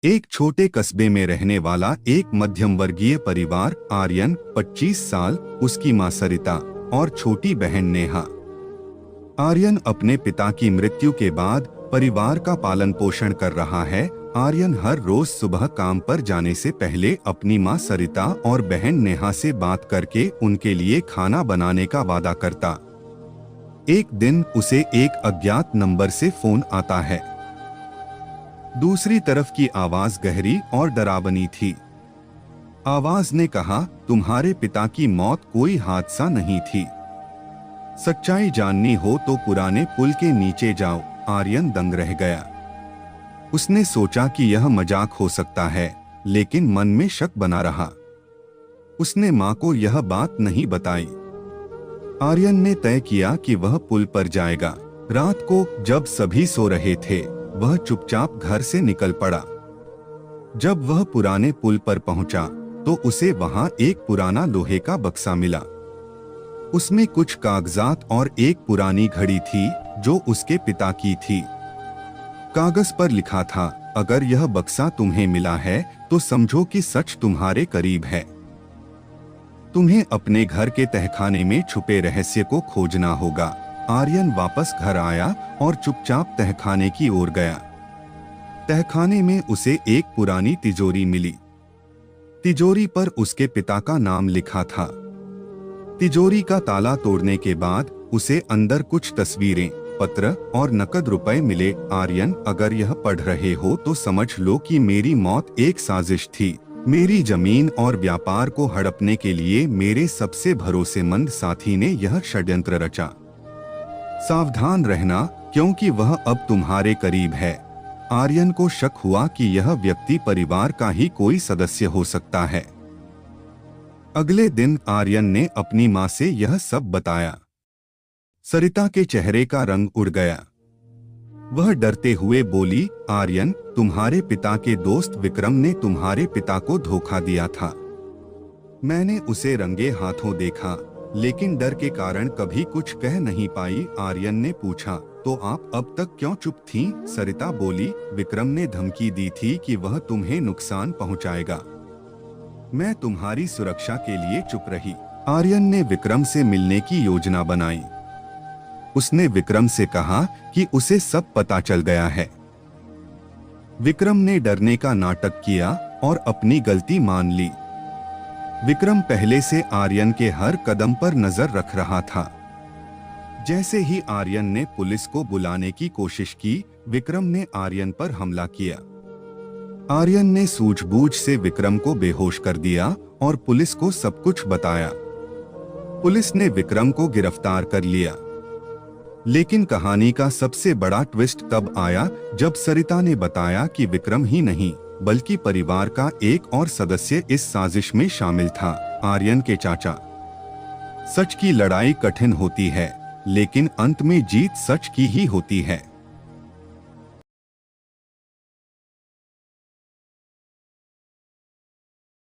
एक छोटे कस्बे में रहने वाला एक मध्यम वर्गीय परिवार, आर्यन 25 साल, उसकी मां सरिता और छोटी बहन नेहा। आर्यन अपने पिता की मृत्यु के बाद परिवार का पालन पोषण कर रहा है। आर्यन हर रोज सुबह काम पर जाने से पहले अपनी मां सरिता और बहन नेहा से बात करके उनके लिए खाना बनाने का वादा करता। एक दिन उसे एक अज्ञात नंबर से फोन आता है। दूसरी तरफ की आवाज गहरी और डरावनी थी। आवाज ने कहा, तुम्हारे पिता की मौत कोई हादसा नहीं थी। सच्चाई जाननी हो तो पुराने पुल के नीचे जाओ। आर्यन दंग रह गया। उसने सोचा कि यह मजाक हो सकता है, लेकिन मन में शक बना रहा। उसने मां को यह बात नहीं बताई। आर्यन ने तय किया कि वह पुल पर जाएगा। रात को जब सभी सो रहे थे, वह चुपचाप घर से निकल पड़ा। जब वह पुराने पुल पर पहुंचा तो उसे वहां एक पुराना लोहे का बक्सा मिला। उसमें कुछ कागजात और एक पुरानी घड़ी थी जो उसके पिता की थी। कागज पर लिखा था, अगर यह बक्सा तुम्हें मिला है तो समझो कि सच तुम्हारे करीब है। तुम्हें अपने घर के तहखाने में छुपे रहस्य को खोजना होगा। आर्यन वापस घर आया और चुपचाप तहखाने की ओर गया। तहखाने में उसे एक पुरानी तिजोरी मिली। तिजोरी पर उसके पिता का नाम लिखा था। तिजोरी का ताला तोड़ने के बाद उसे अंदर कुछ तस्वीरें, पत्र और नकद रुपए मिले। आर्यन, अगर यह पढ़ रहे हो तो समझ लो कि मेरी मौत एक साजिश थी। मेरी जमीन और व्यापार को हड़पने के लिए मेरे सबसे भरोसेमंद साथी ने यह षड्यंत्र रचा। सावधान रहना, क्योंकि वह अब तुम्हारे करीब है। आर्यन को शक हुआ कि यह व्यक्ति परिवार का ही कोई सदस्य हो सकता है। अगले दिन आर्यन ने अपनी मां से यह सब बताया। सरिता के चेहरे का रंग उड़ गया। वह डरते हुए बोली, आर्यन, तुम्हारे पिता के दोस्त विक्रम ने तुम्हारे पिता को धोखा दिया था। मैंने उसे रंगे हाथों देखा, लेकिन डर के कारण कभी कुछ कह नहीं पाई। आर्यन ने पूछा, तो आप अब तक क्यों चुप थीं? सरिता बोली, विक्रम ने धमकी दी थी कि वह तुम्हें नुकसान पहुंचाएगा। मैं तुम्हारी सुरक्षा के लिए चुप रही। आर्यन ने विक्रम से मिलने की योजना बनाई। उसने विक्रम से कहा कि उसे सब पता चल गया है। विक्रम ने डरने का नाटक किया और अपनी गलती मान ली। विक्रम पहले से आर्यन के हर कदम पर नजर रख रहा था। जैसे ही आर्यन ने पुलिस को बुलाने की कोशिश की, विक्रम ने आर्यन पर हमला किया। आर्यन ने सूझबूझ से विक्रम को बेहोश कर दिया और पुलिस को सब कुछ बताया। पुलिस ने विक्रम को गिरफ्तार कर लिया। लेकिन कहानी का सबसे बड़ा ट्विस्ट तब आया जब सरिता ने बताया कि विक्रम ही नहीं बल्कि परिवार का एक और सदस्य इस साजिश में शामिल था, आर्यन के चाचा। सच की लड़ाई कठिन होती है, लेकिन अंत में जीत सच की ही होती है।